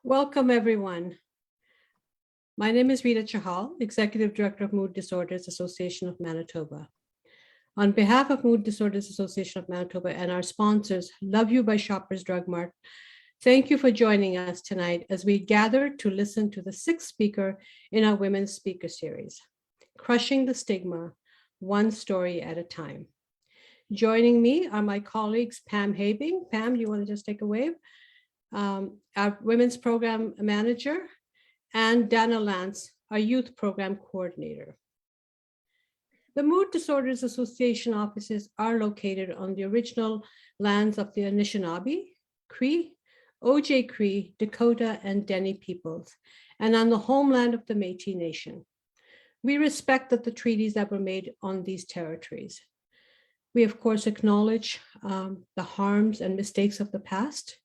Welcome, everyone. My name is Rita Chahal, Executive Director of Mood Disorders Association of Manitoba. On behalf of Mood Disorders Association of Manitoba and our sponsors, Love You by Shoppers Drug Mart, thank you for joining us tonight as we gather to listen to the sixth speaker in our Women's Speaker Series, Crushing the Stigma, One Story at a Time. Joining me are my colleagues, Pam Habing. Pam, you want to just take a wave? Our Women's Program Manager, and Dana Lance, our Youth Program Coordinator. The Mood Disorders Association offices are located on the original lands of the Anishinaabe, Cree, OJ Cree, Dakota, and Dene peoples, and on the homeland of the Métis Nation. We respect that the treaties that were made on these territories. We, of course, acknowledge the harms and mistakes of the past,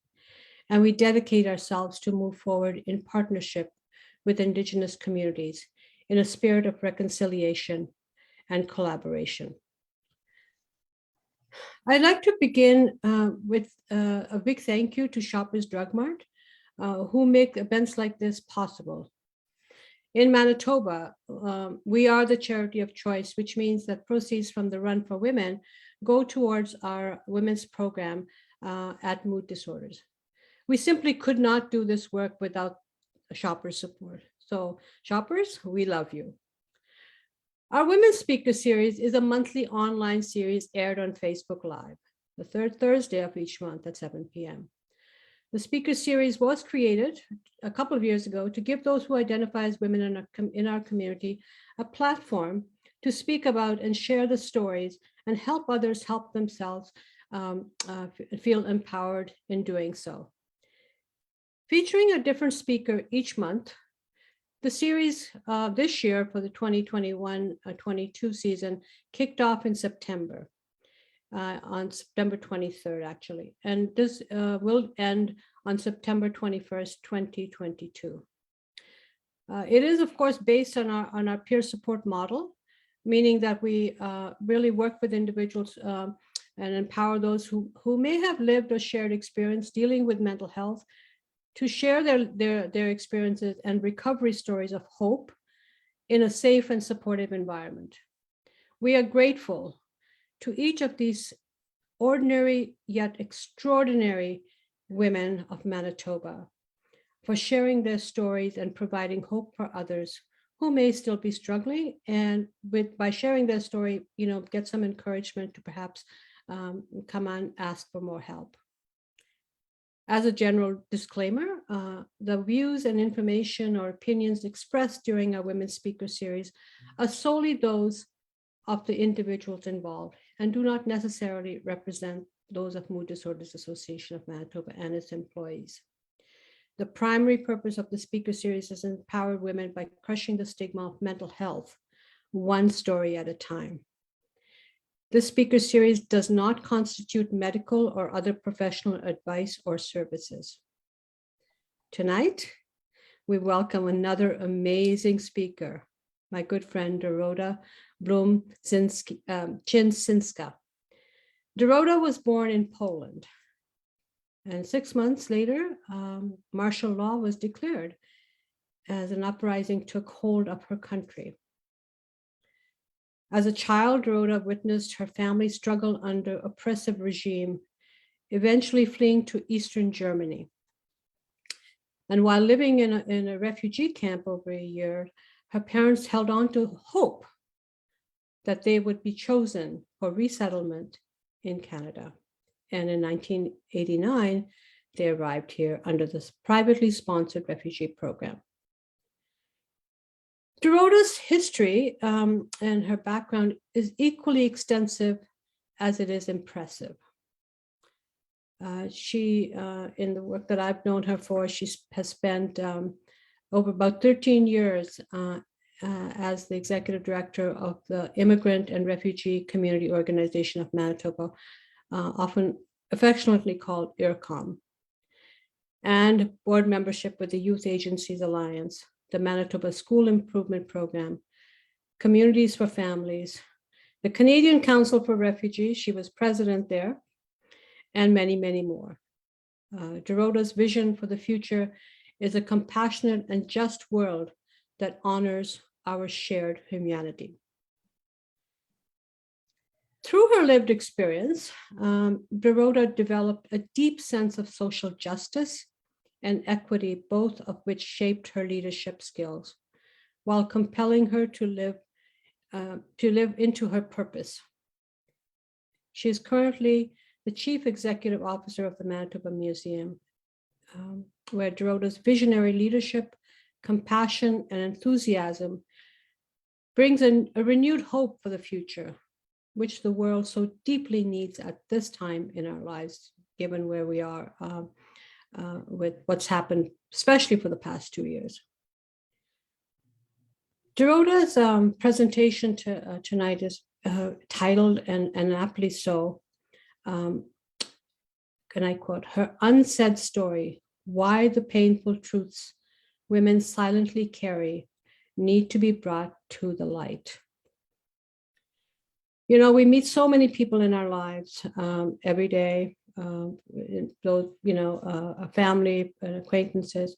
and we dedicate ourselves to move forward in partnership with Indigenous communities in a spirit of reconciliation and collaboration. I'd like to begin with a big thank you to Shoppers Drug Mart, who make events like this possible. In Manitoba, we are the charity of choice, which means that proceeds from the Run for Women go towards our women's program at Mood Disorders. We simply could not do this work without Shoppers support. So Shoppers, we love you. Our Women's Speaker Series is a monthly online series aired on Facebook Live, the third Thursday of each month at 7 p.m. The Speaker Series was created a couple of years ago to give those who identify as women in our community a platform to speak about and share the stories and help others help themselves feel empowered in doing so. Featuring a different speaker each month, the series this year for the 2021-22 season kicked off in September, on September 23rd, actually, and this will end on September 21st, 2022. It is, of course, based on our peer support model, meaning that we really work with individuals and empower those who may have lived or shared experience dealing with mental health to share their experiences and recovery stories of hope in a safe and supportive environment. We are grateful to each of these ordinary yet extraordinary women of Manitoba for sharing their stories and providing hope for others who may still be struggling, and by sharing their story, get some encouragement to perhaps come and ask for more help. As a general disclaimer, the views and information or opinions expressed during our Women's Speaker Series are solely those of the individuals involved and do not necessarily represent those of Mood Disorders Association of Manitoba and its employees. The primary purpose of the Speaker Series is to empower women by crushing the stigma of mental health, one story at a time. This speaker series does not constitute medical or other professional advice or services. Tonight, we welcome another amazing speaker, my good friend Dorota Blumczyńska. Dorota was born in Poland, and 6 months later, martial law was declared as an uprising took hold of her country. As a child, Dorota witnessed her family struggle under oppressive regime, eventually fleeing to Eastern Germany. And while living in a refugee camp over a year, her parents held on to hope that they would be chosen for resettlement in Canada. And in 1989, they arrived here under this privately sponsored refugee program. Dorota's history and her background is equally extensive as it is impressive. She, in the work that I've known her for, she has spent over about 13 years as the executive director of the Immigrant and Refugee Community Organization of Manitoba, often affectionately called IRCOM, and board membership with the Youth Agencies Alliance, the Manitoba School Improvement Program, Communities for Families, the Canadian Council for Refugees, she was president there, and many, many more. Dorota's vision for the future is a compassionate and just world that honors our shared humanity. Through her lived experience, Dorota developed a deep sense of social justice and equity, both of which shaped her leadership skills, while compelling her to live into her purpose. She is currently the Chief Executive Officer of the Manitoba Museum, where Dorota's visionary leadership, compassion, and enthusiasm brings in a renewed hope for the future, which the world so deeply needs at this time in our lives, given where we are with what's happened, especially for the past 2 years. Dorota's presentation tonight is titled, and aptly so, and I quote, "Her unsaid story, why the painful truths women silently carry need to be brought to the light." You know, we meet so many people in our lives every day, those, a family and acquaintances,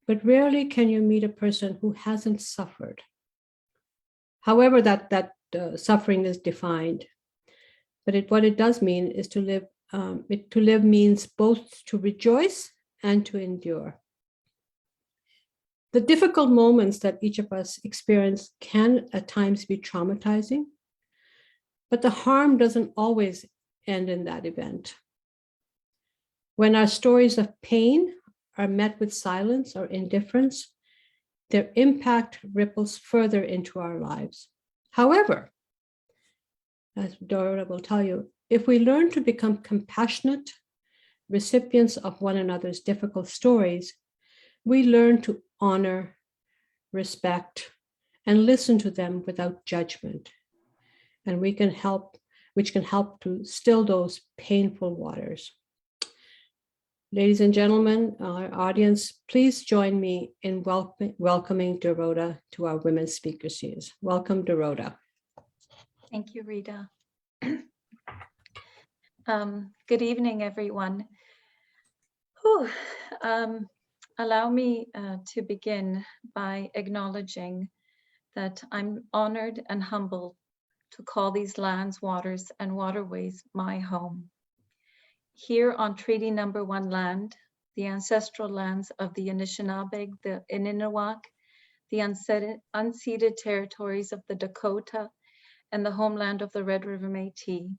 but rarely can you meet a person who hasn't suffered. However, that suffering is defined, but what it does mean is to live. To live means both to rejoice and to endure. The difficult moments that each of us experience can at times be traumatizing, but the harm doesn't always end in that event. When our stories of pain are met with silence or indifference, their impact ripples further into our lives. However, as Dorota will tell you, if we learn to become compassionate recipients of one another's difficult stories, we learn to honor, respect, and listen to them without judgment. And which can help to still those painful waters. Ladies and gentlemen, our audience, please join me in welcoming Dorota to our Women Speaker Series. Welcome, Dorota. Thank you, Rita. Good evening, everyone. Allow me to begin by acknowledging that I'm honored and humbled to call these lands, waters, and waterways my home. Here on Treaty Number 1 land, the ancestral lands of the Anishinaabe, the Inninawak, the unceded territories of the Dakota, and the homeland of the Red River Métis,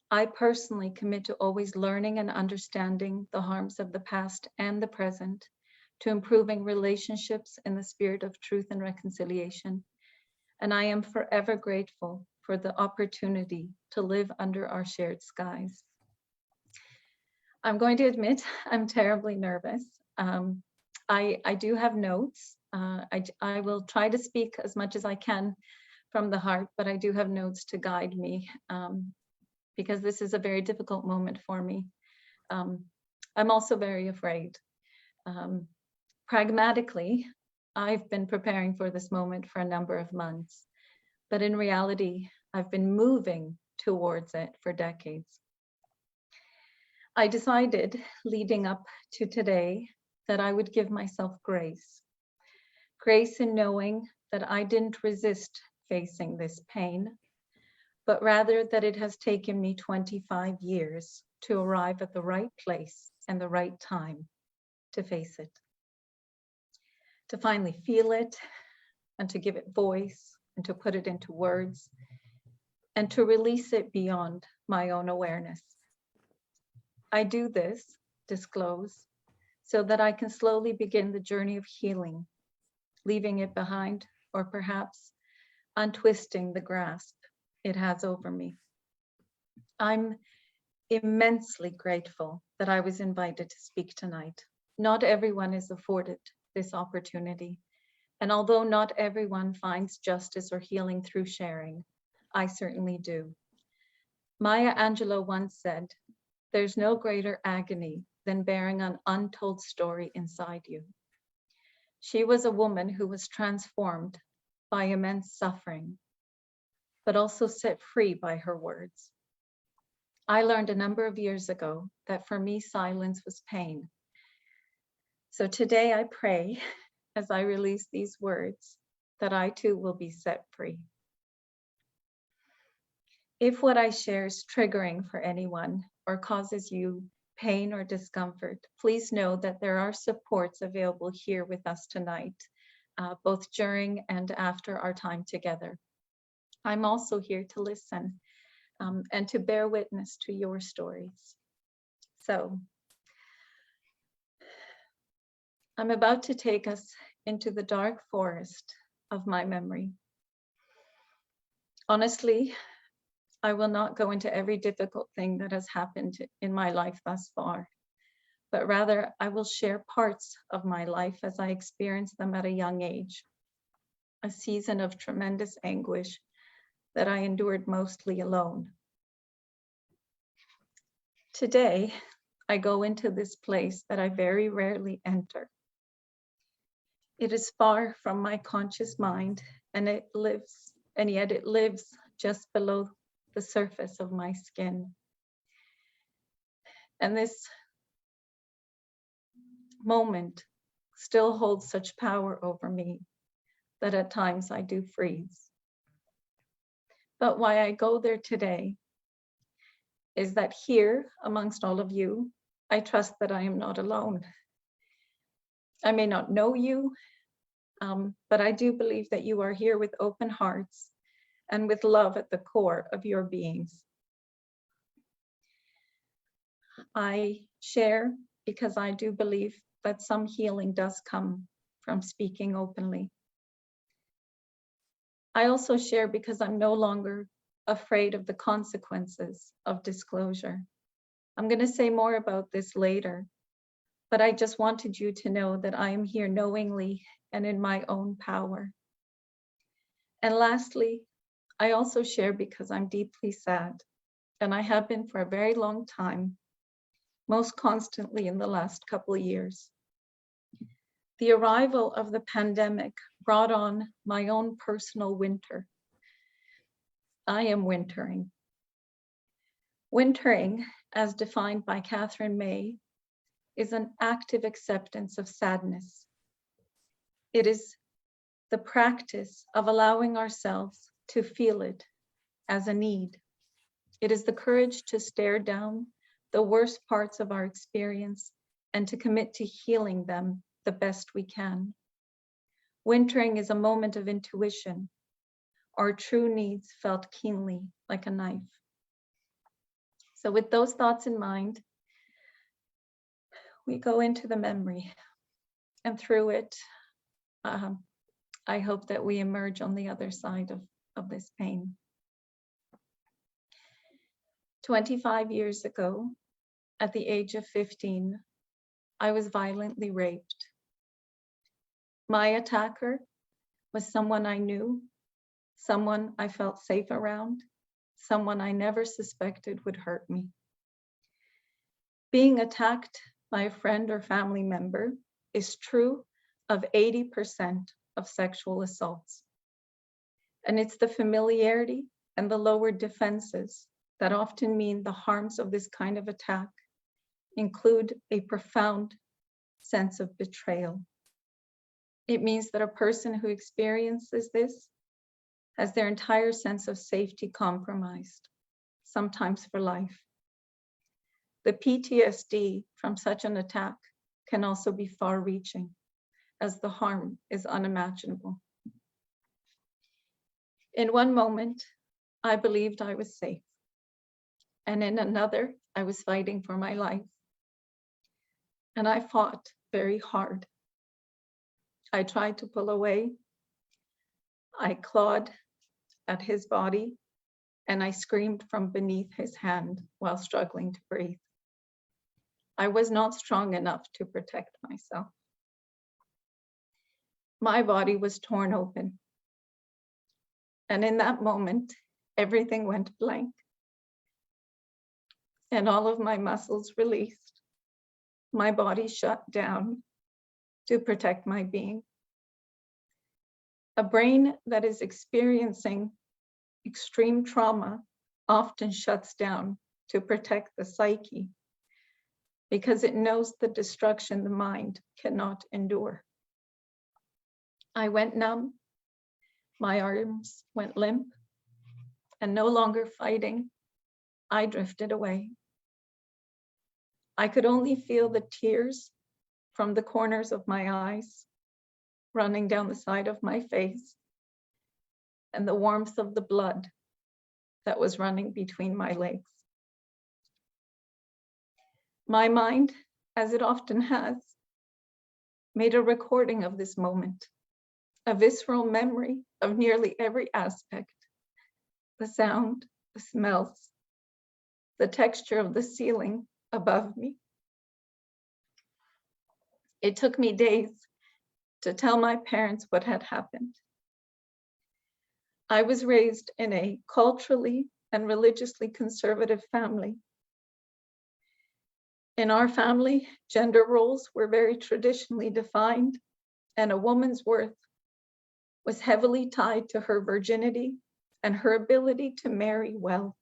I personally commit to always learning and understanding the harms of the past and the present, to improving relationships in the spirit of truth and reconciliation. And I am forever grateful for the opportunity to live under our shared skies. I'm going to admit I'm terribly nervous. I do have notes. I will try to speak as much as I can from the heart, but I do have notes to guide me because this is a very difficult moment for me. I'm also very afraid. Pragmatically, I've been preparing for this moment for a number of months, but in reality, I've been moving towards it for decades. I decided leading up to today that I would give myself grace. Grace in knowing that I didn't resist facing this pain, but rather that it has taken me 25 years to arrive at the right place and the right time to face it. To finally feel it and to give it voice and to put it into words and to release it beyond my own awareness. I do this, disclose, so that I can slowly begin the journey of healing, leaving it behind, or perhaps untwisting the grasp it has over me. I'm immensely grateful that I was invited to speak tonight. Not everyone is afforded this opportunity. And although not everyone finds justice or healing through sharing, I certainly do. Maya Angelou once said, "There's no greater agony than bearing an untold story inside you." She was a woman who was transformed by immense suffering, but also set free by her words. I learned a number of years ago that for me, silence was pain. So today I pray, as I release these words, that I too will be set free. If what I share is triggering for anyone or causes you pain or discomfort, please know that there are supports available here with us tonight, both during and after our time together. I'm also here to listen and to bear witness to your stories. So, I'm about to take us into the dark forest of my memory. Honestly, I will not go into every difficult thing that has happened in my life thus far, but rather I will share parts of my life as I experienced them at a young age, a season of tremendous anguish that I endured mostly alone. Today, I go into this place that I very rarely enter. It is far from my conscious mind, and yet it lives just below the surface of my skin. And this moment still holds such power over me that at times I do freeze. But why I go there today is that here, amongst all of you, I trust that I am not alone. I may not know you, but I do believe that you are here with open hearts and with love at the core of your beings. I share because I do believe that some healing does come from speaking openly. I also share because I'm no longer afraid of the consequences of disclosure. I'm going to say more about this later, but I just wanted you to know that I am here knowingly and in my own power. And lastly, I also share because I'm deeply sad, and I have been for a very long time, most constantly in the last couple of years. The arrival of the pandemic brought on my own personal winter. I am wintering. Wintering, as defined by Catherine May, is an active acceptance of sadness. It is the practice of allowing ourselves to feel it as a need. It is the courage to stare down the worst parts of our experience and to commit to healing them the best we can. Wintering is a moment of intuition, our true needs felt keenly like a knife. So with those thoughts in mind, we go into the memory, and through it, I hope that we emerge on the other side of this pain. 25 years ago, at the age of 15, I was violently raped. My attacker was someone I knew, someone I felt safe around, someone I never suspected would hurt me. Being attacked by a friend or family member is true of 80% of sexual assaults. And it's the familiarity and the lowered defenses that often mean the harms of this kind of attack include a profound sense of betrayal. It means that a person who experiences this has their entire sense of safety compromised, sometimes for life. The PTSD from such an attack can also be far-reaching, as the harm is unimaginable. In one moment, I believed I was safe, and in another, I was fighting for my life. And I fought very hard. I tried to pull away. I clawed at his body, and I screamed from beneath his hand while struggling to breathe. I was not strong enough to protect myself. My body was torn open. And in that moment, everything went blank. And all of my muscles released. My body shut down to protect my being. A brain that is experiencing extreme trauma often shuts down to protect the psyche. because it knows the destruction the mind cannot endure. I went numb, my arms went limp, and no longer fighting, I drifted away. I could only feel the tears from the corners of my eyes running down the side of my face, and the warmth of the blood that was running between my legs. My mind, as it often has, made a recording of this moment, a visceral memory of nearly every aspect: the sound, the smells, the texture of the ceiling above me. It took me days to tell my parents what had happened. I was raised in a culturally and religiously conservative family. In our family, gender roles were very traditionally defined, and a woman's worth was heavily tied to her virginity and her ability to marry well.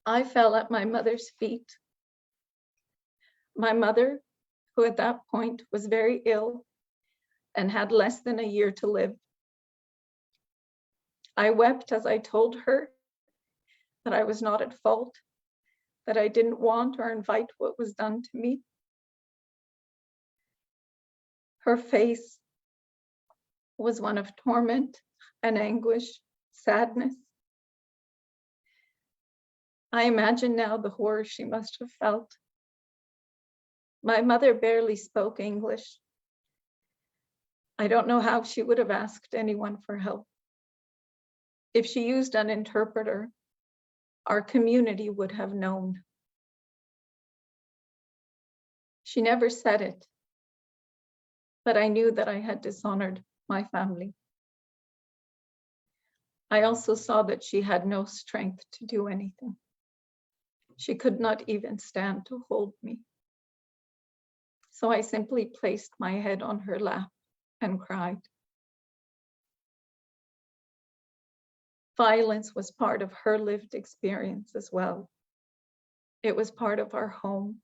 I fell at my mother's feet. My mother, who at that point was very ill and had less than a year to live. I wept as I told her that I was not at fault, that I didn't want or invite what was done to me. Her face was one of torment and anguish, sadness. I imagine now the horror she must have felt. My mother barely spoke English. I don't know how she would have asked anyone for help. If she used an interpreter, our community would have known. She never said it, but I knew that I had dishonored my family. I also saw that she had no strength to do anything. She could not even stand to hold me. So I simply placed my head on her lap and cried. Violence was part of her lived experience as well. It was part of our home.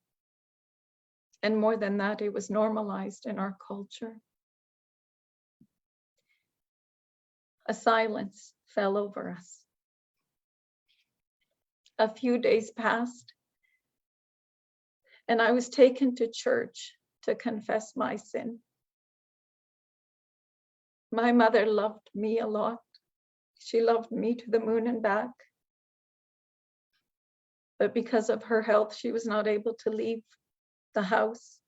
And more than that, it was normalized in our culture. A silence fell over us. A few days passed, and I was taken to church to confess my sin. My mother loved me a lot. She loved me to the moon and back. But because of her health, she was not able to leave the house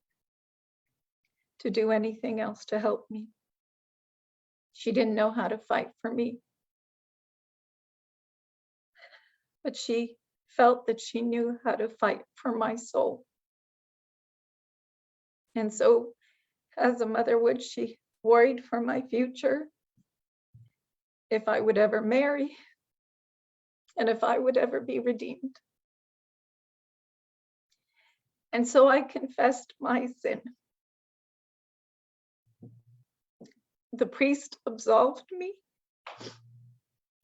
to do anything else to help me. She didn't know how to fight for me. But she felt that she knew how to fight for my soul. And so, as a mother would, she worried for my future, if I would ever marry, and if I would ever be redeemed. And so I confessed my sin. The priest absolved me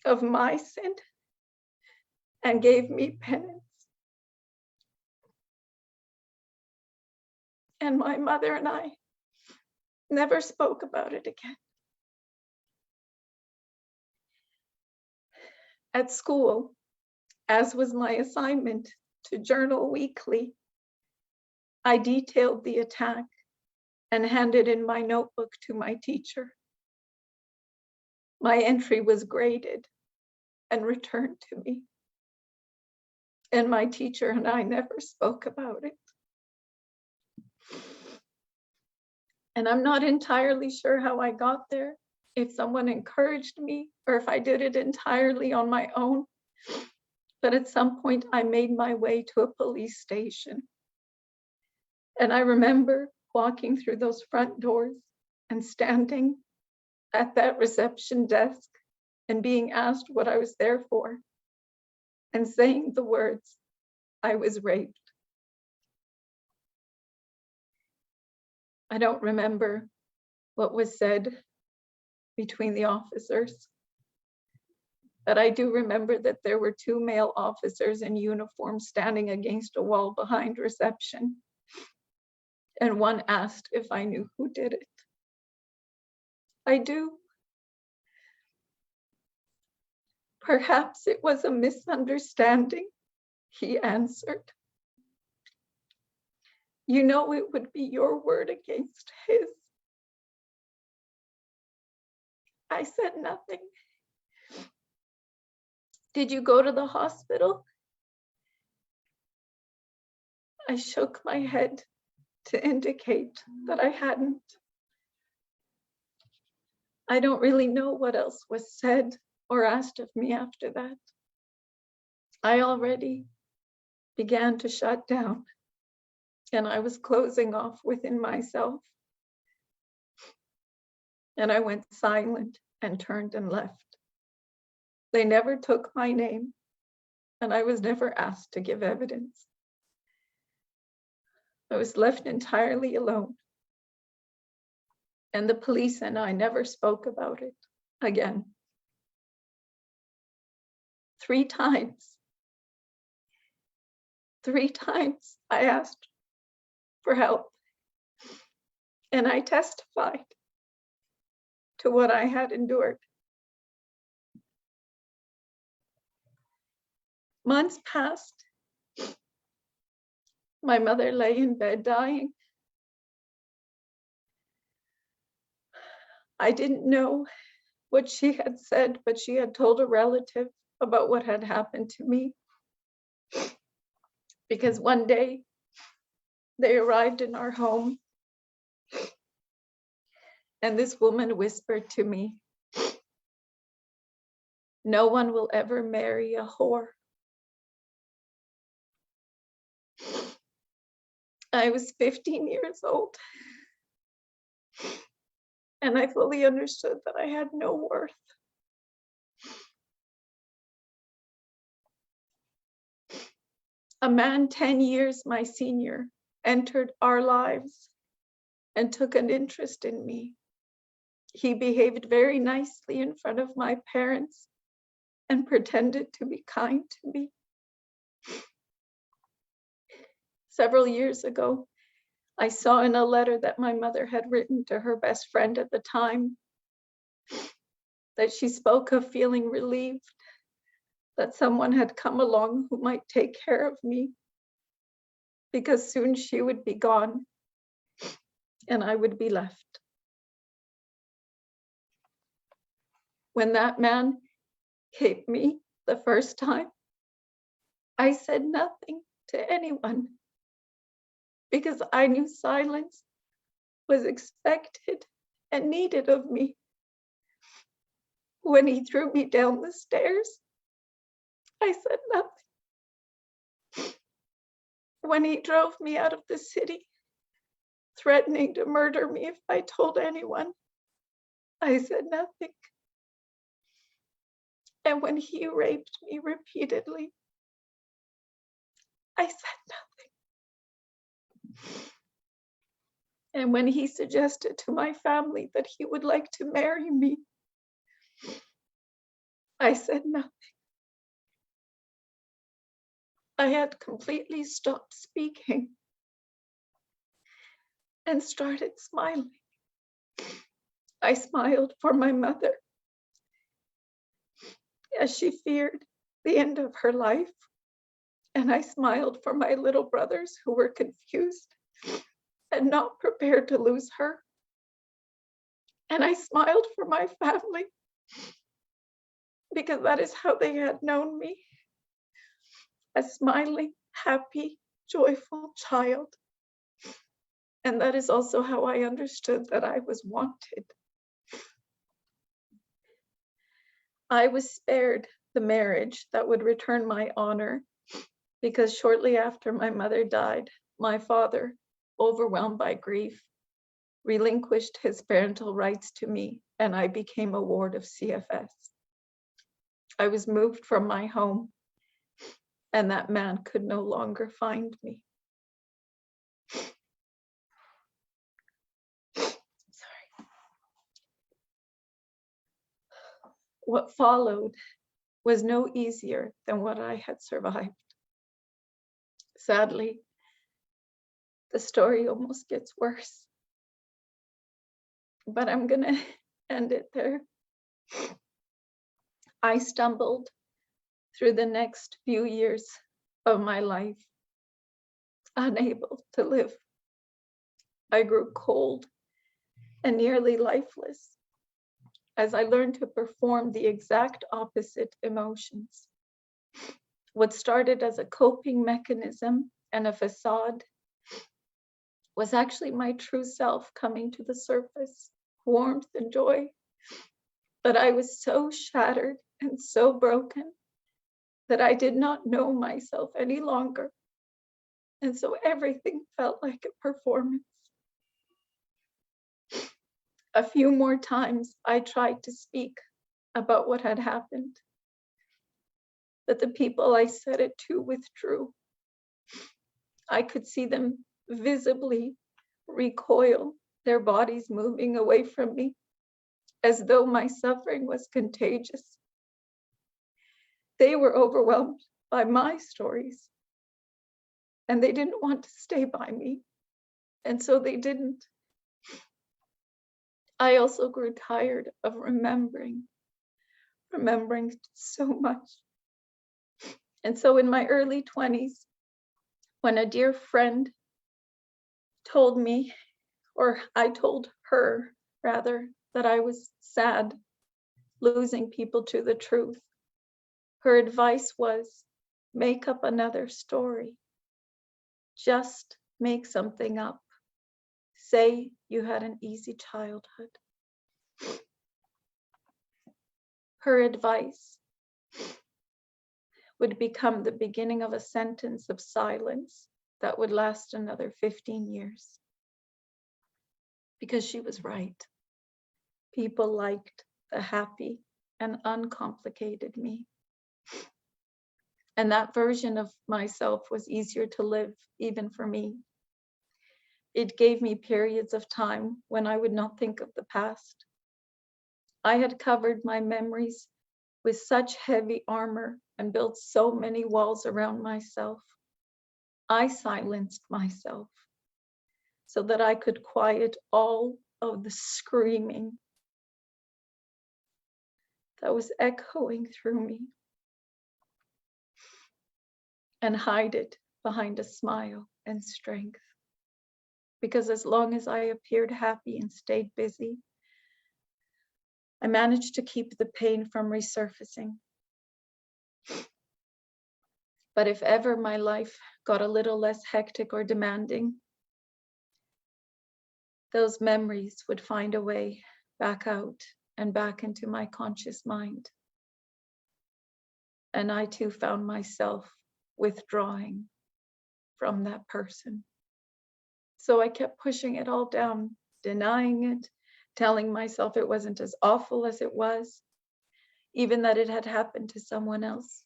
of my sin and gave me penance. And my mother and I never spoke about it again. At school, as was my assignment to journal weekly, I detailed the attack and handed in my notebook to my teacher. My entry was graded and returned to me. And my teacher and I never spoke about it. And I'm not entirely sure how I got there, if someone encouraged me or if I did it entirely on my own. But at some point I made my way to a police station. And I remember walking through those front doors and standing at that reception desk and being asked what I was there for and saying the words, "I was raped." I don't remember what was said between the officers, But I do remember that there were two male officers in uniform standing against a wall behind reception. And one asked if I knew who did it. I do. Perhaps it was a misunderstanding, he answered. You know, it would be your word against his. I said nothing. Did you go to the hospital? I shook my head to indicate that I hadn't. I don't really know what else was said or asked of me after that. I already began to shut down, and I was closing off within myself. And I went silent and turned and left. They never took my name, and I was never asked to give evidence. I was left entirely alone, and the police and I never spoke about it again. 3 times I asked for help, and I testified to what I had endured. Months passed. My mother lay in bed dying. I didn't know what she had said, but she had told a relative about what had happened to me. Because one day they arrived in our home, and this woman whispered to me, "No one will ever marry a whore." I was 15 years old, and I fully understood that I had no worth. A man 10 years my senior entered our lives and took an interest in me. He behaved very nicely in front of my parents and pretended to be kind to me. Several years ago, I saw in a letter that my mother had written to her best friend at the time that she spoke of feeling relieved that someone had come along who might take care of me, because soon she would be gone and I would be left. When that man hit me the first time, I said nothing to anyone because I knew silence was expected and needed of me. When he threw me down the stairs, I said nothing. When he drove me out of the city, threatening to murder me if I told anyone, I said nothing. And when he raped me repeatedly, I said nothing. And when he suggested to my family that he would like to marry me, I said nothing. I had completely stopped speaking and started smiling. I smiled for my mother as she feared the end of her life. And I smiled for my little brothers who were confused and not prepared to lose her. And I smiled for my family because that is how they had known me, a smiling, happy, joyful child. And that is also how I understood that I was wanted. I was spared the marriage that would return my honor because shortly after my mother died, my father, overwhelmed by grief, relinquished his parental rights to me, and I became a ward of CFS. I was moved from my home, and that man could no longer find me. Sorry. What followed was no easier than what I had survived. Sadly, the story almost gets worse, but I'm gonna end it there. I stumbled through the next few years of my life, unable to live. I grew cold and nearly lifeless as I learned to perform the exact opposite emotions. What started as a coping mechanism and a facade was actually my true self coming to the surface, warmth and joy. But I was so shattered and so broken that I did not know myself any longer. And so everything felt like a performance. A few more times I tried to speak about what had happened, but the people I said it to withdrew. I could see them visibly recoil, their bodies moving away from me, as though my suffering was contagious. They were overwhelmed by my stories, and they didn't want to stay by me, and so they didn't. I also grew tired of remembering so much. And so in my early 20s, when a dear friend told me, or I told her rather, that I was sad, losing people to the truth, her advice was, make up another story. Just make something up. Say you had an easy childhood. Her advice would become the beginning of a sentence of silence that would last another 15 years. Because she was right. People liked the happy and uncomplicated me. And that version of myself was easier to live, even for me. It gave me periods of time when I would not think of the past. I had covered my memories with such heavy armor and built so many walls around myself. I silenced myself so that I could quiet all of the screaming that was echoing through me and hide it behind a smile and strength. Because as long as I appeared happy and stayed busy, I managed to keep the pain from resurfacing. But if ever my life got a little less hectic or demanding, those memories would find a way back out and back into my conscious mind. And I too found myself withdrawing from that person. So I kept pushing it all down, denying it, telling myself it wasn't as awful as it was, even that it had happened to someone else.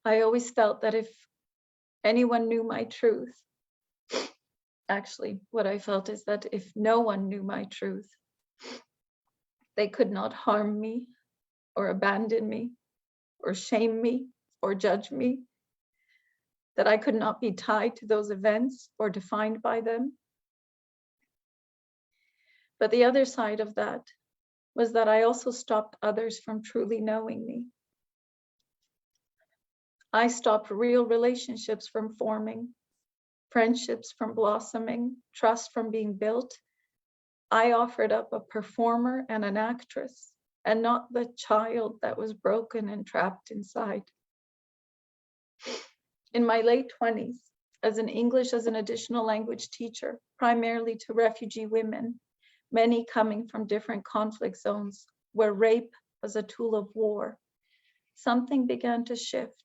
I always felt that if anyone knew my truth, actually, what I felt is that if no one knew my truth, they could not harm me or abandon me or shame me or judge me, that I could not be tied to those events or defined by them. But the other side of that was that I also stopped others from truly knowing me. I stopped real relationships from forming, friendships from blossoming, trust from being built. I offered up a performer and an actress, and not the child that was broken and trapped inside. In my late 20s, as an English as an additional language teacher, primarily to refugee women, many coming from different conflict zones where rape was a tool of war, something began to shift.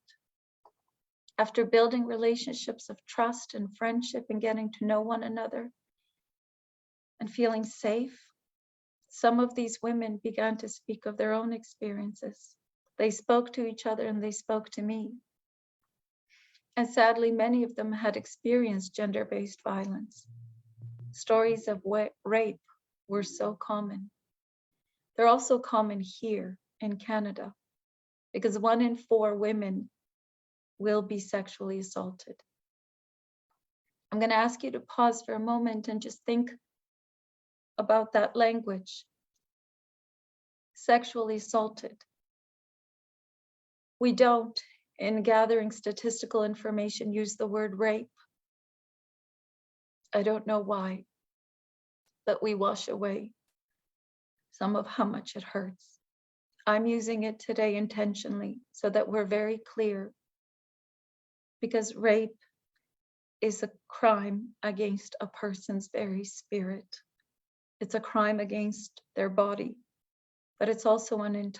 After building relationships of trust and friendship and getting to know one another and feeling safe, some of these women began to speak of their own experiences. They spoke to each other and they spoke to me. And sadly, many of them had experienced gender-based violence. Stories of rape were so common. They're also common here in Canada because 1 in 4 women will be sexually assaulted. I'm going to ask you to pause for a moment and just think about that language. Sexually assaulted. We don't, in gathering statistical information, use the word rape. I don't know why, but we wash away some of how much it hurts. I'm using it today intentionally so that we're very clear, because rape is a crime against a person's very spirit. It's a crime against their body, but it's also an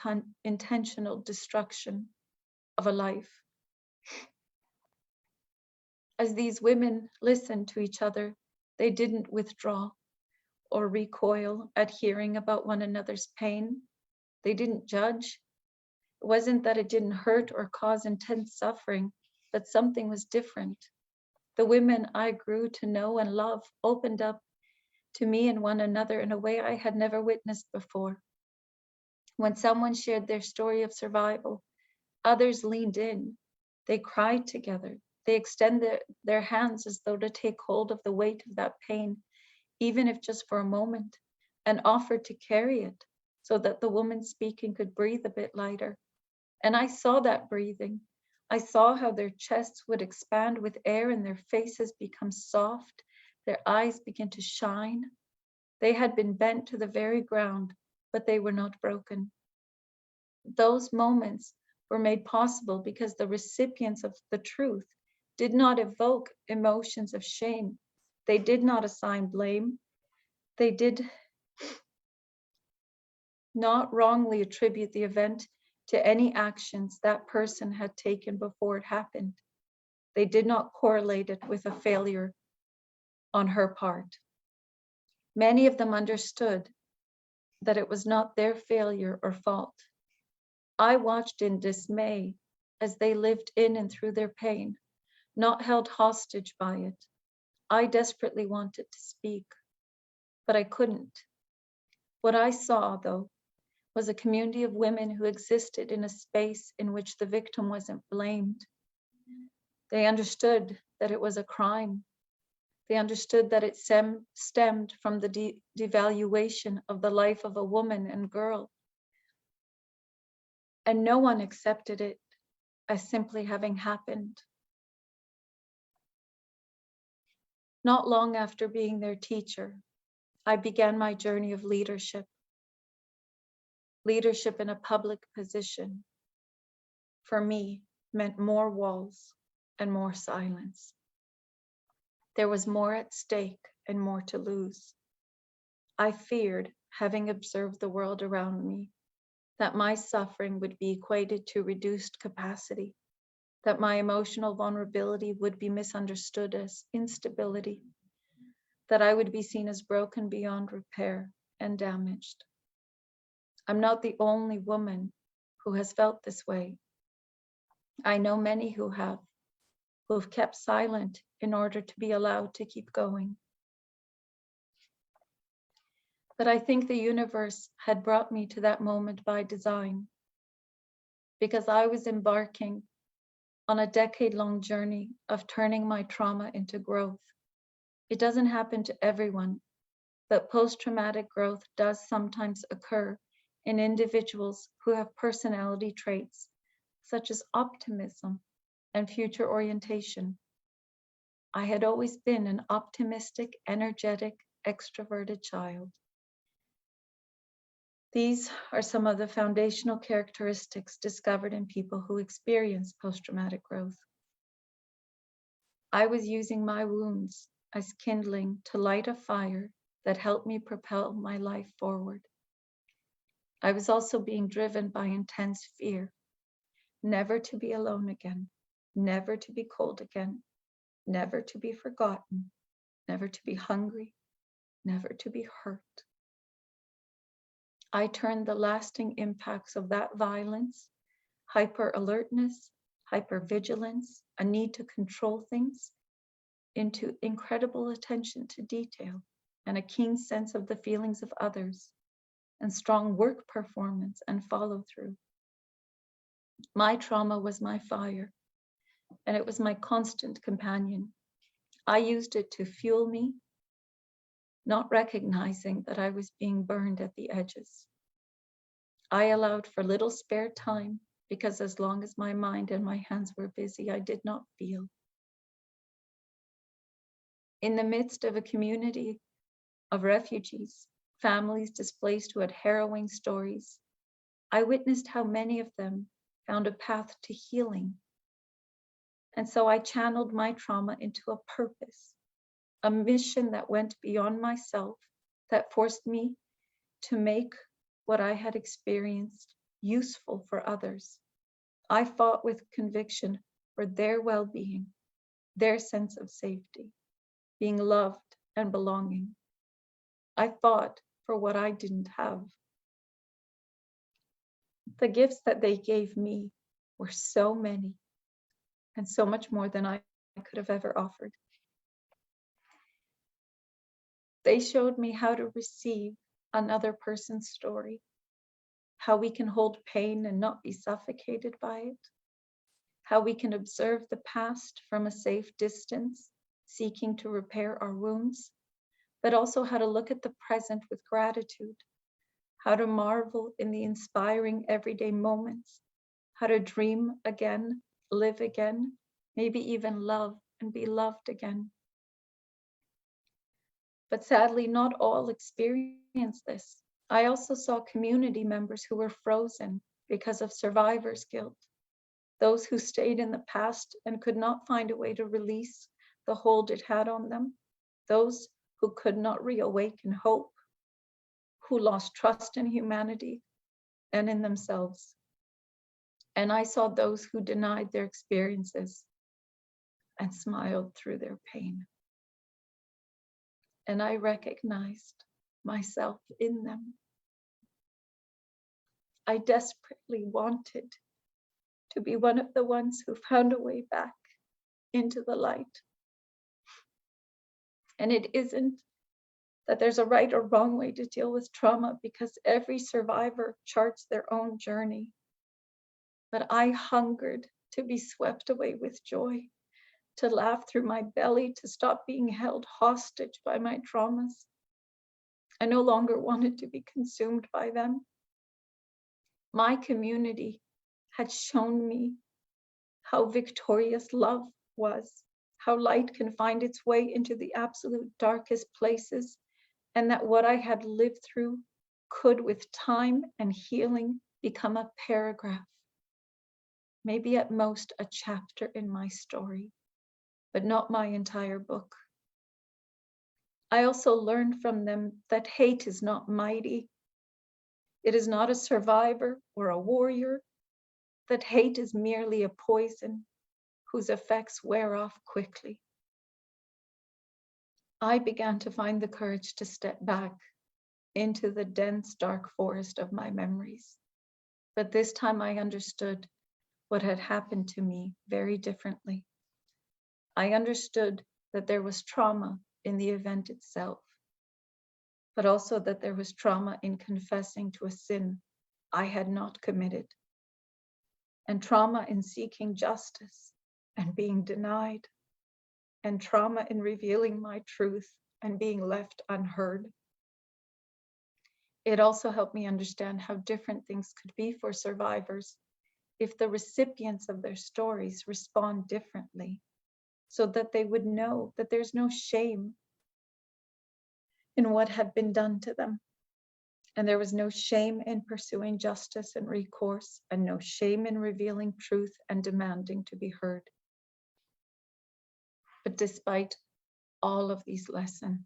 intentional destruction of a life. As these women listened to each other, they didn't withdraw or recoil at hearing about one another's pain. They didn't judge. It wasn't that it didn't hurt or cause intense suffering, but something was different. The women I grew to know and love opened up to me and one another in a way I had never witnessed before. When someone shared their story of survival, others leaned in. They cried together. They extended their hands as though to take hold of the weight of that pain, even if just for a moment, and offered to carry it so that the woman speaking could breathe a bit lighter. And I saw that breathing. I saw how their chests would expand with air and their faces become soft, their eyes begin to shine. They had been bent to the very ground, but they were not broken. Those moments were made possible because the recipients of the truth did not evoke emotions of shame. They did not assign blame. They did not wrongly attribute the event to any actions that person had taken before it happened. They did not correlate it with a failure on her part. Many of them understood that it was not their failure or fault. I watched in dismay as they lived in and through their pain, not held hostage by it. I desperately wanted to speak, but I couldn't. What I saw, though, was a community of women who existed in a space in which the victim wasn't blamed. They understood that it was a crime. They understood that it stemmed from the devaluation of the life of a woman and girl. And no one accepted it as simply having happened. Not long after being their teacher, I began my journey of leadership. Leadership in a public position, for me, meant more walls and more silence. There was more at stake and more to lose. I feared, having observed the world around me, that my suffering would be equated to reduced capacity, that my emotional vulnerability would be misunderstood as instability, that I would be seen as broken beyond repair and damaged. I'm not the only woman who has felt this way. I know many who have kept silent in order to be allowed to keep going. But I think the universe had brought me to that moment by design, because I was embarking on a decade-long journey of turning my trauma into growth. It doesn't happen to everyone, but post-traumatic growth does sometimes occur in individuals who have personality traits such as optimism and future orientation. I had always been an optimistic, energetic, extroverted child. These are some of the foundational characteristics discovered in people who experience post-traumatic growth. I was using my wounds as kindling to light a fire that helped me propel my life forward. I was also being driven by intense fear, never to be alone again, never to be cold again, never to be forgotten, never to be hungry, never to be hurt. I turned the lasting impacts of that violence, hyper-alertness, hyper-vigilance, a need to control things, into incredible attention to detail and a keen sense of the feelings of others. and strong work performance and follow through. My trauma was my fire, and it was my constant companion. I used it to fuel me, not recognizing that I was being burned at the edges. I allowed for little spare time because as long as my mind and my hands were busy, I did not feel. In the midst of a community of refugees, families displaced who had harrowing stories, I witnessed how many of them found a path to healing. And so I channeled my trauma into a purpose, a mission that went beyond myself, that forced me to make what I had experienced useful for others. I fought with conviction for their well-being, their sense of safety, being loved and belonging. I fought for what I didn't have. The gifts that they gave me were so many and so much more than I could have ever offered. They showed me how to receive another person's story, how we can hold pain and not be suffocated by it, how we can observe the past from a safe distance, seeking to repair our wounds, but also how to look at the present with gratitude, how to marvel in the inspiring everyday moments, how to dream again, live again, maybe even love and be loved again. But sadly, not all experienced this. I also saw community members who were frozen because of survivor's guilt, those who stayed in the past and could not find a way to release the hold it had on them, those who could not reawaken hope, who lost trust in humanity and in themselves. And I saw those who denied their experiences and smiled through their pain. And I recognized myself in them. I desperately wanted to be one of the ones who found a way back into the light. And it isn't that there's a right or wrong way to deal with trauma, because every survivor charts their own journey. But I hungered to be swept away with joy, to laugh through my belly, to stop being held hostage by my traumas. I no longer wanted to be consumed by them. My community had shown me how victorious love was, how light can find its way into the absolute darkest places, and that what I had lived through could, with time and healing, become a paragraph, maybe at most a chapter in my story, but not my entire book. I also learned from them that hate is not mighty. It is not a survivor or a warrior, that hate is merely a poison whose effects wear off quickly. I began to find the courage to step back into the dense, dark forest of my memories. But this time I understood what had happened to me very differently. I understood that there was trauma in the event itself, but also that there was trauma in confessing to a sin I had not committed, and trauma in seeking justice and being denied, and trauma in revealing my truth and being left unheard. It also helped me understand how different things could be for survivors if the recipients of their stories respond differently, so that they would know that there's no shame in what had been done to them. And there was no shame in pursuing justice and recourse, and no shame in revealing truth and demanding to be heard. But despite all of these lessons,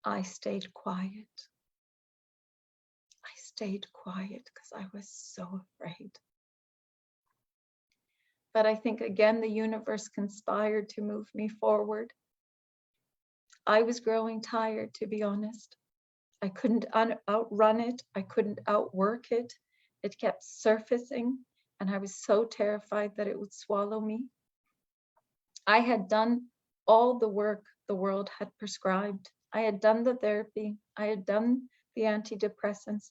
I stayed quiet. I stayed quiet because I was so afraid. But I think again, the universe conspired to move me forward. I was growing tired, to be honest. I couldn't outrun it. I couldn't outwork it. It kept surfacing, and I was so terrified that it would swallow me. I had done all the work the world had prescribed. I had done the therapy. I had done the antidepressants,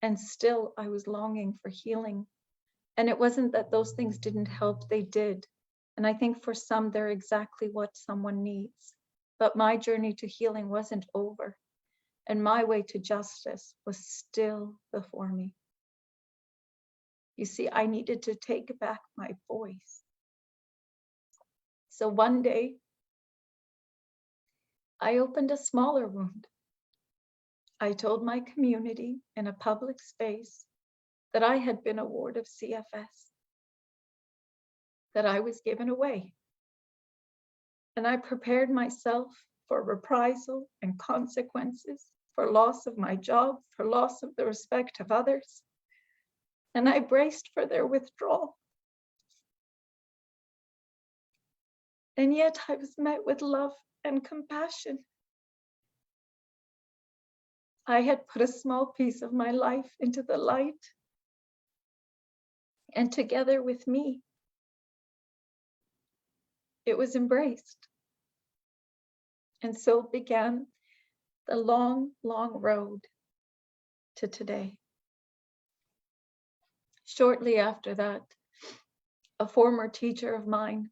and still I was longing for healing. And it wasn't that those things didn't help, they did. And I think for some, they're exactly what someone needs. But my journey to healing wasn't over, and my way to justice was still before me. You see, I needed to take back my voice. So one day, I opened a smaller wound. I told my community in a public space that I had been a ward of CFS, that I was given away. And I prepared myself for reprisal and consequences, for loss of my job, for loss of the respect of others. And I braced for their withdrawal. And yet I was met with love and compassion. I had put a small piece of my life into the light, and together with me, it was embraced. And so began the long, long road to today. Shortly after that, a former teacher of mine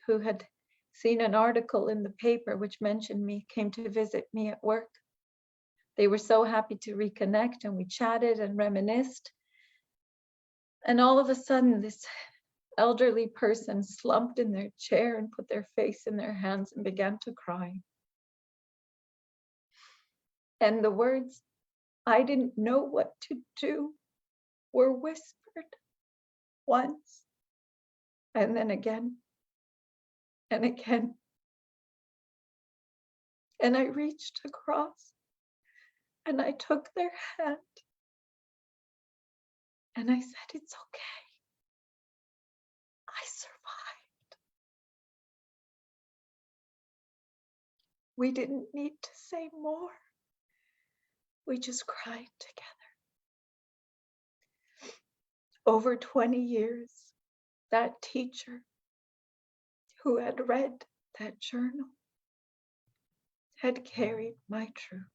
who had seen an article in the paper which mentioned me came to visit me at work. They were so happy to reconnect, and we chatted and reminisced. And all of a sudden, this elderly person slumped in their chair and put their face in their hands and began to cry. And the words, "I didn't know what to do," were whispered once, and then again, and again. And I reached across, and I took their hand, and I said, "It's okay. I survived." We didn't need to say more. We just cried together. Over 20 years, that teacher who had read that journal had carried my truth.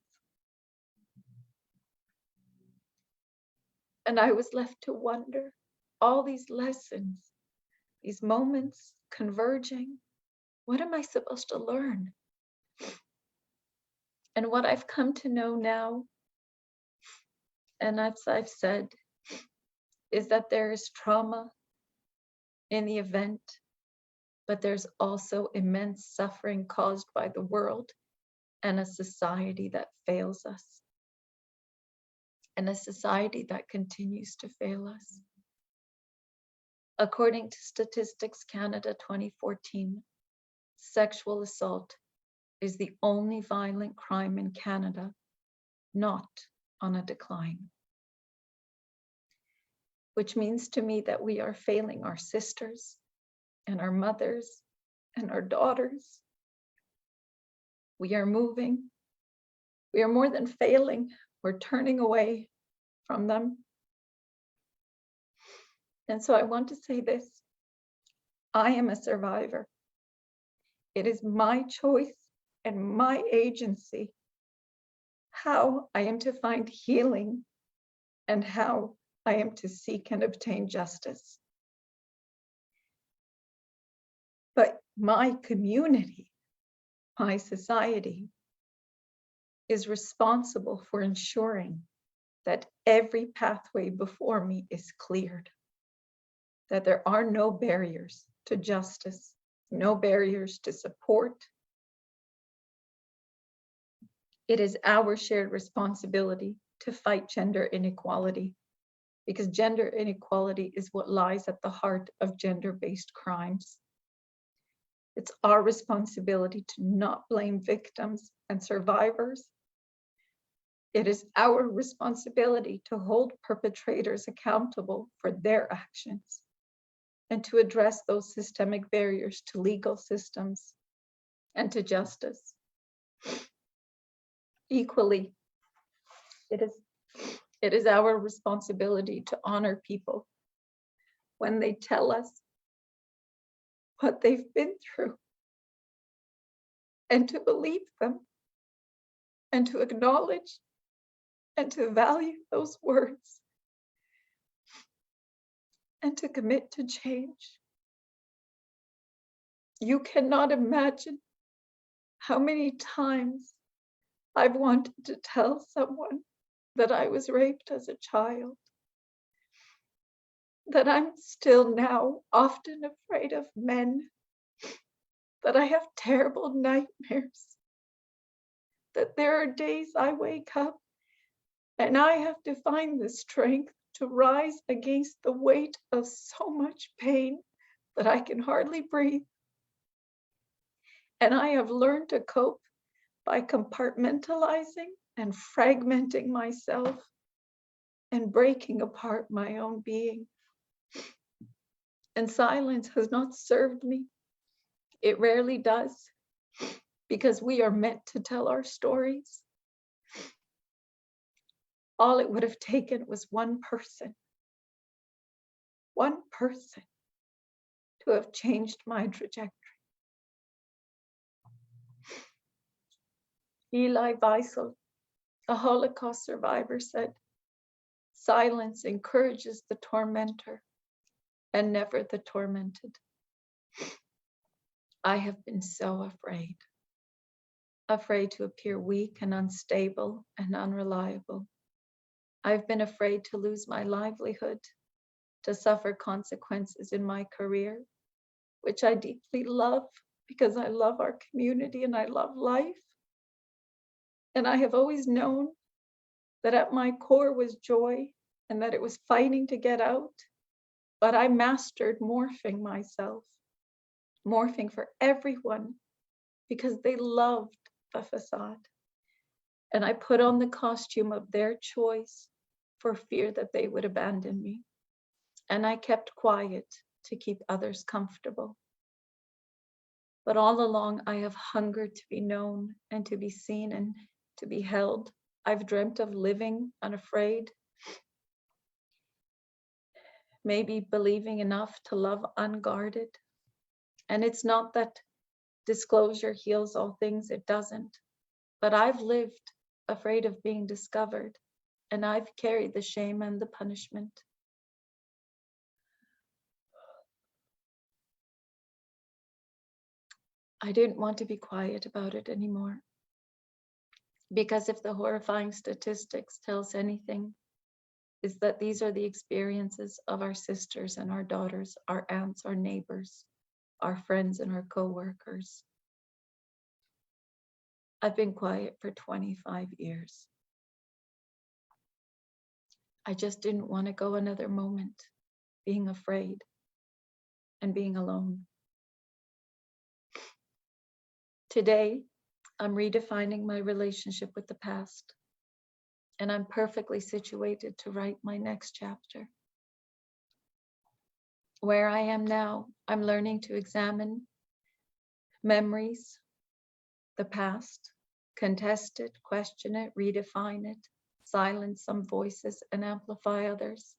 And I was left to wonder, all these lessons, these moments converging, what am I supposed to learn? And what I've come to know now, and as I've said, is that there is trauma in the event, but there's also immense suffering caused by the world and a society that fails us, and a society that continues to fail us. According to Statistics Canada 2014, sexual assault is the only violent crime in Canada not on a decline. Which means to me that we are failing our sisters and our mothers and our daughters. We are moving. We are more than failing. We're turning away from them. And so I want to say this. I am a survivor. It is my choice and my agency how I am to find healing and how I am to seek and obtain justice. But my community, my society, is responsible for ensuring that every pathway before me is cleared, that there are no barriers to justice, no barriers to support. It is our shared responsibility to fight gender inequality, because gender inequality is what lies at the heart of gender-based crimes. It's our responsibility to not blame victims and survivors. It is our responsibility to hold perpetrators accountable for their actions and to address those systemic barriers to legal systems and to justice. Equally, it is our responsibility to honor people when they tell us what they've been through, and to believe them, and to acknowledge and to value those words and to commit to change. You cannot imagine how many times I've wanted to tell someone that I was raped as a child, that I'm still now often afraid of men, that I have terrible nightmares, that there are days I wake up and I have to find the strength to rise against the weight of so much pain that I can hardly breathe. And I have learned to cope by compartmentalizing and fragmenting myself and breaking apart my own being. And silence has not served me. It rarely does, because we are meant to tell our stories. All it would have taken was one person to have changed my trajectory. Eli Wiesel, a Holocaust survivor, said, "Silence encourages the tormentor and never the tormented." I have been so afraid to appear weak and unstable and unreliable. I've been afraid to lose my livelihood, to suffer consequences in my career, which I deeply love because I love our community and I love life. And I have always known that at my core was joy and that it was fighting to get out. But I mastered morphing myself, morphing for everyone because they loved the facade. And I put on the costume of their choice for fear that they would abandon me. And I kept quiet to keep others comfortable. But all along, I have hungered to be known and to be seen and to be held. I've dreamt of living unafraid, maybe believing enough to love unguarded. And it's not that disclosure heals all things, it doesn't. But I've lived afraid of being discovered, and I've carried the shame and the punishment. I didn't want to be quiet about it anymore. Because if the horrifying statistics tell us anything, is that these are the experiences of our sisters and our daughters, our aunts, our neighbors, our friends and our co-workers. I've been quiet for 25 years. I just didn't want to go another moment being afraid and being alone. Today, I'm redefining my relationship with the past, and I'm perfectly situated to write my next chapter. Where I am now, I'm learning to examine memories, the past, contest it, question it, redefine it, silence some voices, and amplify others.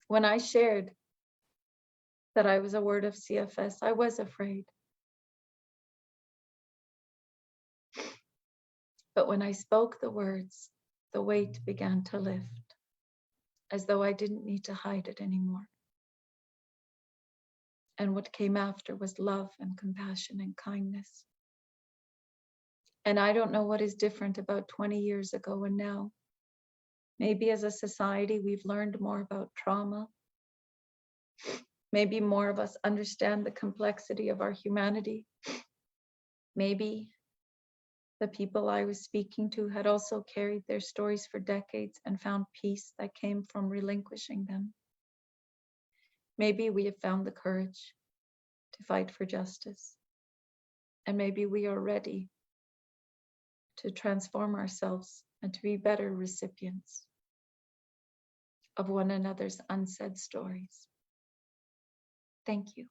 When I shared that I was a ward of CFS, I was afraid. But when I spoke the words, the weight began to lift, as though I didn't need to hide it anymore. And what came after was love and compassion and kindness. And I don't know what is different about 20 years ago and now. Maybe as a society, we've learned more about trauma. Maybe more of us understand the complexity of our humanity. Maybe the people I was speaking to had also carried their stories for decades and found peace that came from relinquishing them. Maybe we have found the courage to fight for justice. And maybe we are ready to transform ourselves and to be better recipients of one another's unsaid stories. Thank you.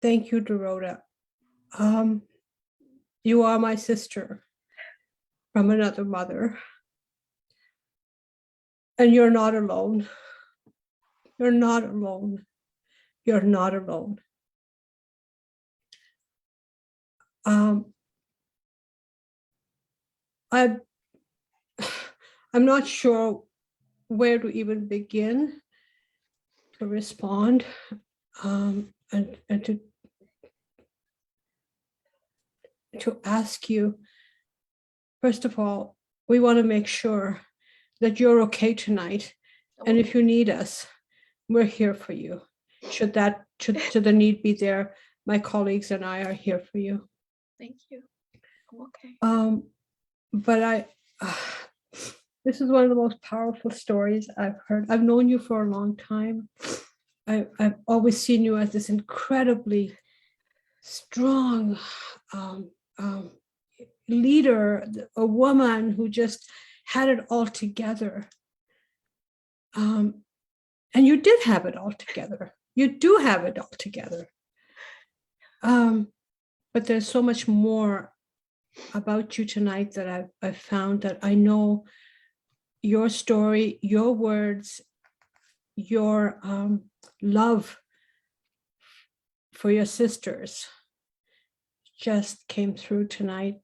Thank you, Dorota. You are my sister from another mother. And you're not alone. You're not alone. You're not alone. I'm not sure where to even begin to respond, and to ask you, first of all, we want to make sure that you're okay tonight. And if you need us, we're here for you. Should the need be there, my colleagues and I are here for you. Thank you. I'm okay. But this is one of the most powerful stories I've heard. I've known you for a long time. I've always seen you as this incredibly strong leader, a woman who just had it all together. And you did have it all together. You do have it all together. But there's so much more about you tonight that I've found, that I know your story, your words, your love for your sisters just came through tonight.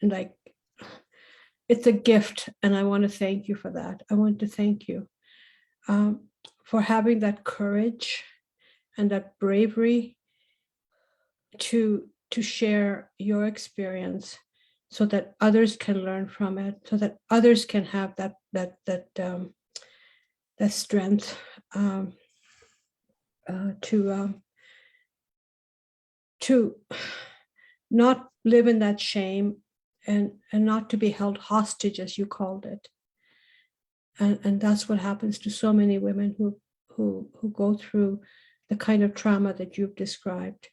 And it's a gift, and I want to thank you for that. I want to thank you for having that courage and that bravery to share your experience, so that others can learn from it, so that others can have that strength to not live in that shame, and not to be held hostage, as you called it. And that's what happens to so many women who go through the kind of trauma that you've described.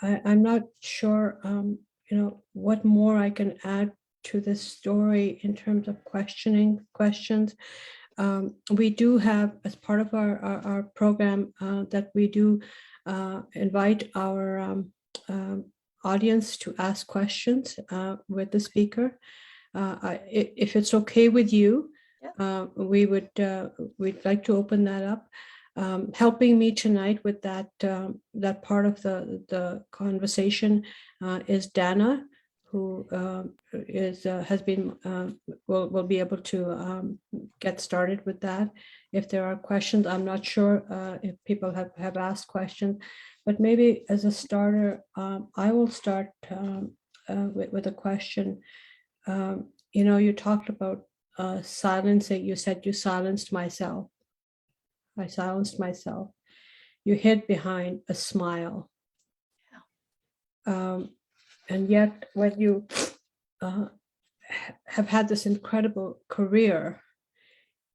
I'm not sure, what more I can add to this story in terms of questions. We do have, as part of our program, that we do invite our audience to ask questions with the speaker. If it's okay with you, we'd like to open that up. Helping me tonight with that part of the conversation is Dana, who will be able to get started with that. If there are questions, I'm not sure if people have asked questions, but maybe as a starter, I will start with a question. You talked about silencing. You said you silenced myself. I silenced myself. You hid behind a smile. And yet, when you have had this incredible career,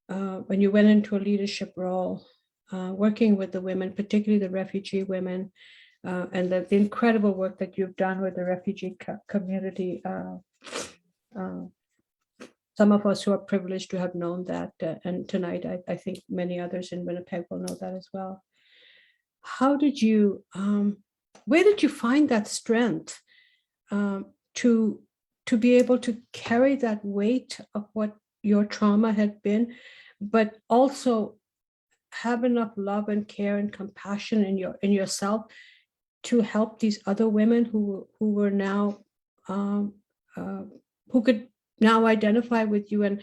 when you went into a leadership role, working with the women, particularly the refugee women, and the incredible work that you've done with the refugee community. Some of us who are privileged to have known that, and tonight I think many others in Winnipeg will know that as well. How did you, where did you find that strength to be able to carry that weight of what your trauma had been, but also have enough love and care and compassion in yourself to help these other women who were now who could now identify with you, and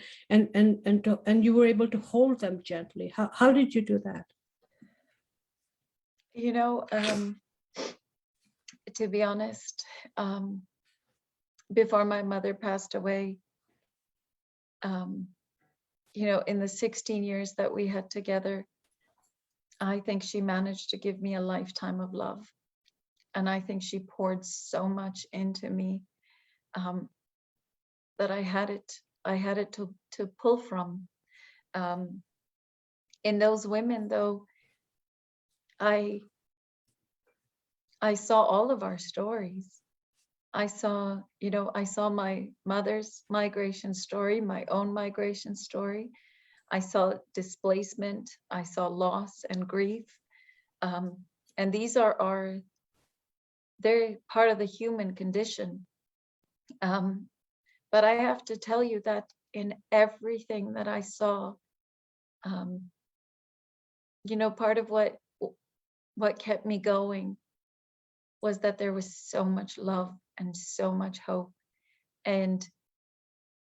you were able to hold them gently? How did you do that? To be honest, before my mother passed away, in the 16 years that we had together, I think she managed to give me a lifetime of love. And I think she poured so much into me that I had it to pull from. In those women, though, I saw all of our stories. I saw my mother's migration story, my own migration story. I saw displacement. I saw loss and grief. And these they're part of the human condition. But I have to tell you that in everything that I saw. Part of what kept me going was that there was so much love and so much hope. And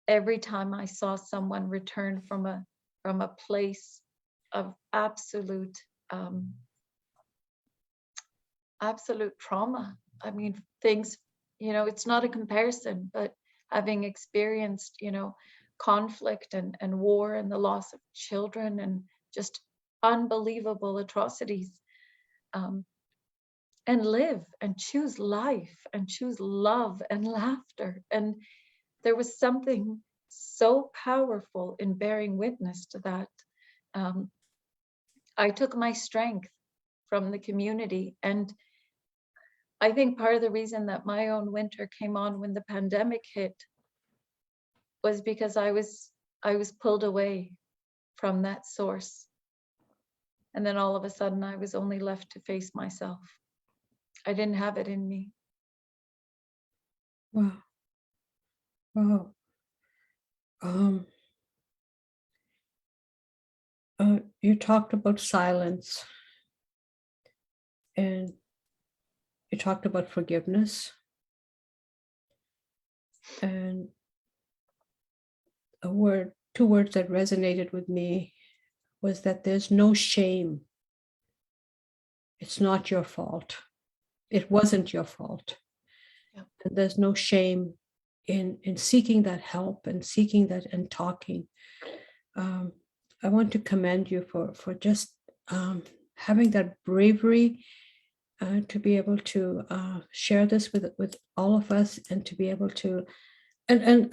every time I saw someone return from a place of absolute trauma, I mean, things, it's not a comparison, but having experienced, conflict and war and the loss of children and just unbelievable atrocities, and live and choose life and choose love and laughter. And there was something so powerful in bearing witness to that. I took my strength from the community. And I think part of the reason that my own winter came on when the pandemic hit was because I was pulled away from that source. And then all of a sudden I was only left to face myself. I didn't have it in me. Wow. Wow. You talked about silence, and you talked about forgiveness, and two words that resonated with me was that there's no shame. It's not your fault. It wasn't your fault. Yeah. And there's no shame in seeking that help and seeking that and talking. I want to commend you for just having that bravery to be able to share this with all of us, and to be able to, and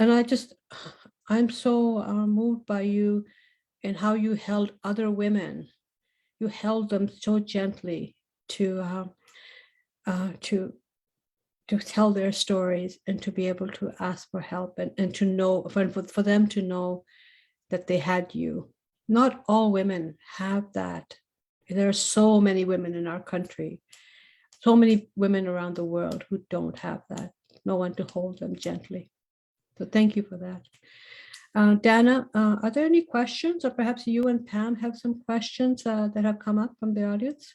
I'm so moved by you and how you held other women. You held them so gently to tell their stories, and to be able to ask for help, and to know, for them to know that they had you. Not all women have that. There are so many women in our country, so many women around the world who don't have that. No one to hold them gently. So thank you for that. Dana, are there any questions, or perhaps you and Pam have some questions that have come up from the audience?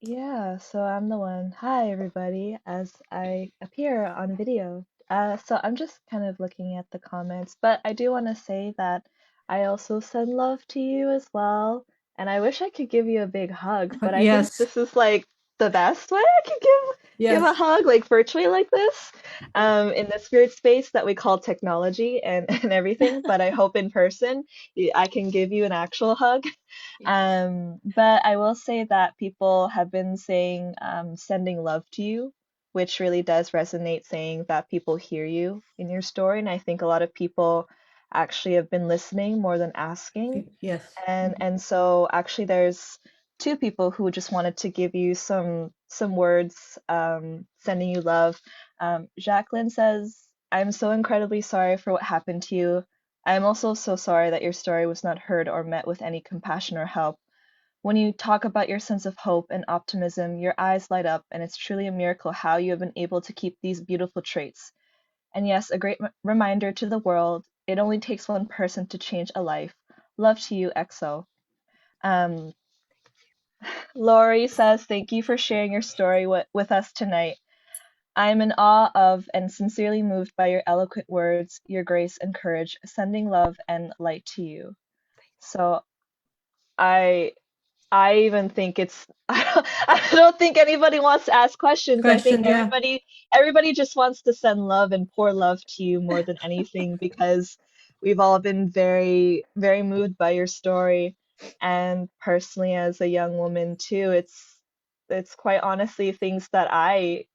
Yeah, so I'm the one. Hi, everybody, as I appear on video. So I'm just kind of looking at the comments, but I do want to say that I also send love to you as well. And I wish I could give you a big hug, but I think Yes, this is like the best way I could give a yes. hug, like virtually like this, in this weird space that we call technology and everything. But I hope in person I can give you an actual hug. But I will say that people have been saying sending love to you, which really does resonate, saying that people hear you in your story. And I think a lot of people actually have been listening more than asking. Yes. And so actually there's two people who just wanted to give you some words, sending you love. Jacqueline says, "I'm so incredibly sorry for what happened to you. I am also so sorry that your story was not heard or met with any compassion or help. When you talk about your sense of hope and optimism, your eyes light up, and it's truly a miracle how you have been able to keep these beautiful traits. And yes, a great reminder to the world, it only takes one person to change a life. Love to you, EXO." Um, Lori says, "Thank you for sharing your story with us tonight. I am in awe of and sincerely moved by your eloquent words, your grace and courage, sending love and light to you." So I I even think it's I don't think anybody wants to ask questions. I think Question, yeah. everybody just wants to send love and pour love to you more than anything, because we've all been very, very moved by your story. And personally, as a young woman too, it's quite honestly things that I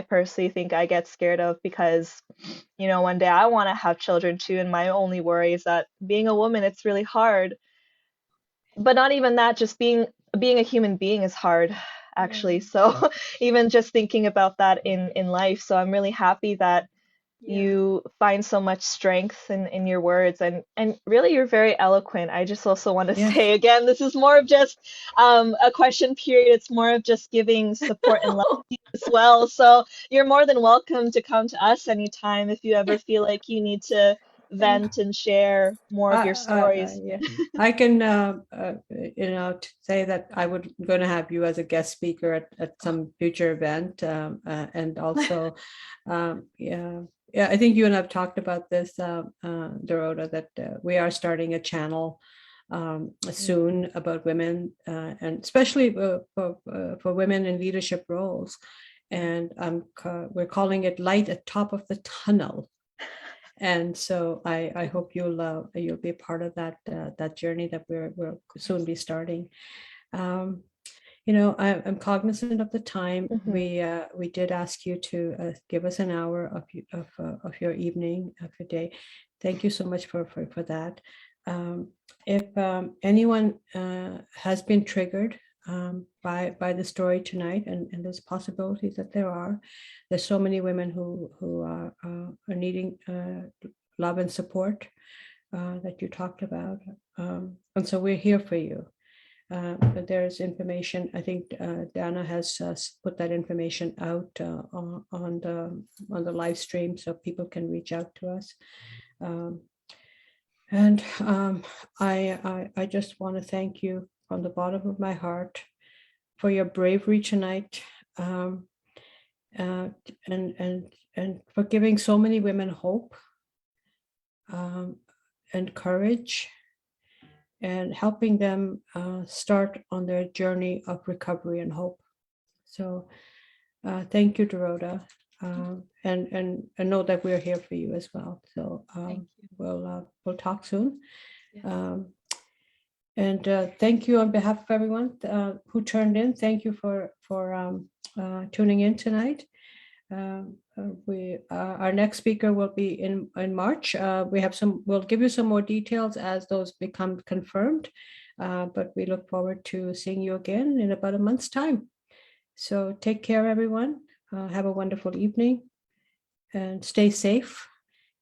personally think I get scared of, because one day I want to have children too, and my only worry is that being a woman, it's really hard. But not even that, just being a human being is hard, actually. So even just thinking about that in life. So I'm really happy that you find so much strength in your words, and really you're very eloquent. I just also want to Yes. say again, this is more of just a question period. It's more of just giving support and love to you as well. So you're more than welcome to come to us anytime if you ever feel like you need to vent and share more of your stories. Yeah, I can, say that I would going to have you as a guest speaker at some future event, and also, yeah, I think you and I've talked about this, Dorota, that we are starting a channel soon about women, and especially for women in leadership roles, and we're calling it Light at Top of the Tunnel. And so I hope you'll be a part of that journey that we'll soon be starting. I'm cognizant of the time. We did ask you to give us an hour of your evening, of your day. Thank you so much for that. If anyone has been triggered by the story tonight, and there's possibilities that there's so many women who are needing love and support that you talked about, and so we're here for you. But there's information. I think Dana has put that information out on the live stream, so people can reach out to us. And I just want to thank you from the bottom of my heart for your bravery tonight, and for giving so many women hope and courage, and helping them start on their journey of recovery and hope. So thank you, Dorota, and know that we're here for you as well. So we'll talk soon. Yes. And thank you on behalf of everyone who turned in. Thank you for tuning in tonight. Our next speaker will be in March. We'll give you some more details as those become confirmed, but we look forward to seeing you again in about a month's time. So take care, everyone. Have a wonderful evening and stay safe,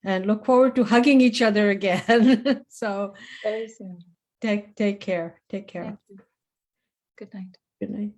and look forward to hugging each other again. So Very soon. take care. Thank you. Good night. Good night.